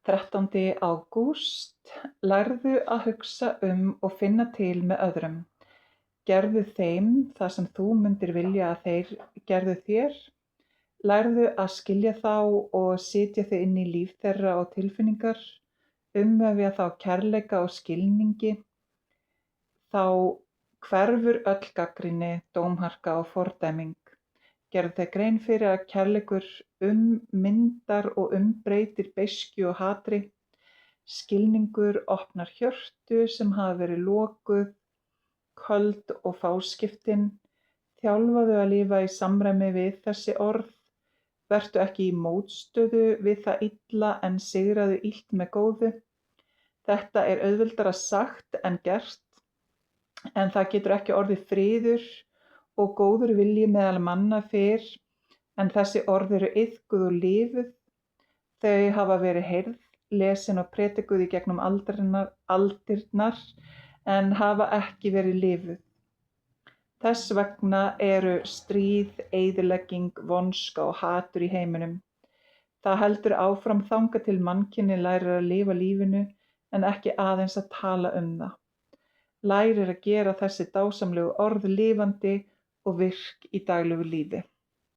13. ágúst. Lærðu að hugsa og finna til með öðrum. Gerðu þeim það sem þú mundir vilja að þeir gerðu þér. Lærðu að skilja þá og setja þig inn í líf þeirra og tilfinningar. Umvefja þá kærleika og skilningi. Þá hverfur öll gagnrýni, dómharka og fordæming. Gerðu þér grein fyrir að kærleikur myndar og umbreytir beiskju og hatri. Skilningur opnar hjörtu sem hafa verið lokuð, köld og fáskiptin. Þjálfaðu að lifa í samræmi við þessi orð. Vertu ekki í mótstöðu við það illa en sigraðu illt með góðu. Þetta er auðveldara sagt en gert, en það getur ekki orðið friður og góður vilji meðal manna fyrr en þessi orð eru iðkuð og lifuð. Þau hafa verið heyrð, lesin og predikuð í gegnum aldirnar en hafa ekki verið lifuð. Þess vegna eru stríð, eyðilegging, vonska og hatur í heiminum. Það heldur áfram þangað til mannkynið lærir að lifa lífinu en ekki aðeins að tala það. Lærir að gera þessi dásamlegu orð lifandi og virk í daglegu lífi.